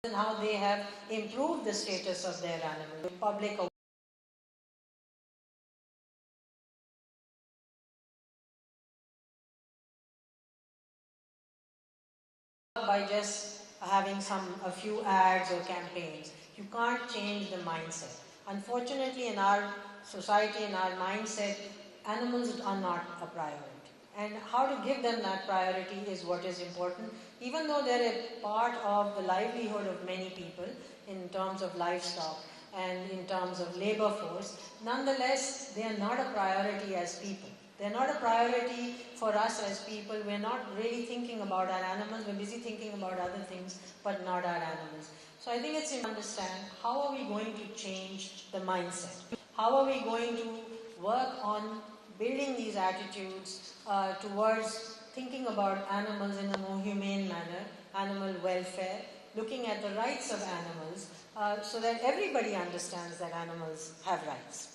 and how they have improved the status of their animal. Public by just having a few ads or campaigns. You can't change the mindset. Unfortunately, in our society, in our mindset, animals are not a priority. And how to give them that priority is what is important. Even though they're a part of the livelihood of many people in terms of livestock and in terms of labor force, nonetheless, they are not a priority as people. They're not a priority for us as people. We're not really thinking about our animals. We're busy thinking about other things, but not our animals. So I think it's important to understand how are we going to change the mindset? How are we going to work on building these attitudes towards thinking about animals in a more humane manner, animal welfare, looking at the rights of animals, so that everybody understands that animals have rights.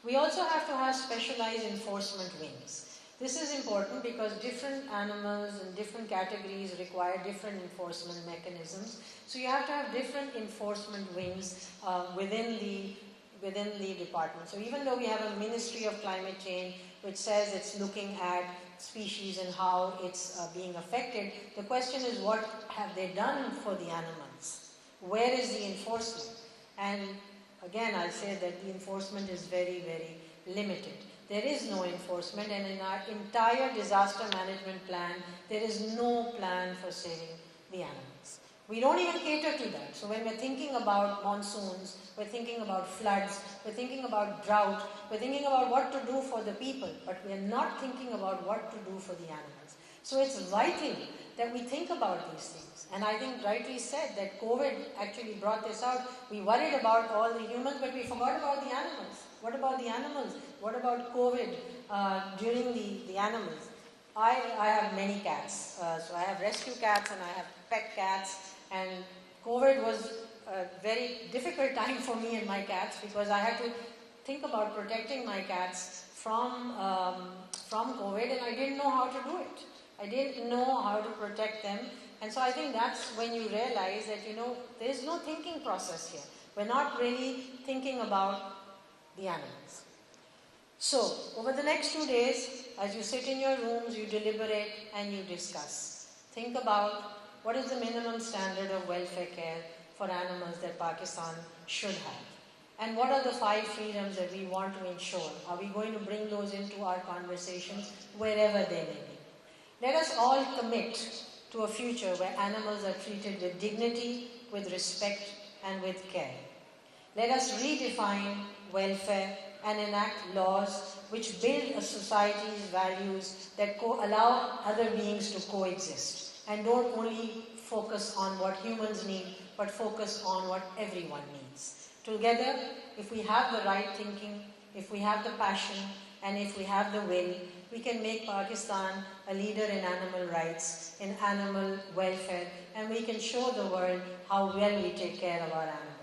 We also have to have specialized enforcement wings. This is important because different animals and different categories require different enforcement mechanisms. So you have to have different enforcement wings within the department. So even though we have a Ministry of Climate Change which says it's looking at species and how it's being affected, the question is, what have they done for the animals? Where is the enforcement? And again, I'll say that the enforcement is very, very limited. There is no enforcement, and in our entire disaster management plan, there is no plan for saving the animals. We don't even cater to that. So when we're thinking about monsoons, we're thinking about floods, we're thinking about drought, we're thinking about what to do for the people, but we're not thinking about what to do for the animals. So it's vital that we think about these things. And I think rightly said that COVID actually brought this out. We worried about all the humans, but we forgot about the animals. What about the animals? What about COVID during the animals? I have many cats. So I have rescue cats and I have pet cats. And COVID was a very difficult time for me and my cats because I had to think about protecting my cats from COVID, and I didn't know how to do it. I didn't know how to protect them. And so I think that's when you realize that, there's no thinking process here. We're not really thinking about the animals. So, over the next 2 days, as you sit in your rooms, you deliberate and you discuss. Think about what is the minimum standard of welfare care for animals that Pakistan should have. And what are the 5 freedoms that we want to ensure? Are we going to bring those into our conversations wherever they may be? Let us all commit to a future where animals are treated with dignity, with respect, and with care. Let us redefine welfare and enact laws which build a society's values that allow other beings to coexist and don't only focus on what humans need, but focus on what everyone needs. Together, if we have the right thinking, if we have the passion, and if we have the will, we can make Pakistan a leader in animal rights, in animal welfare, and we can show the world how well we take care of our animals.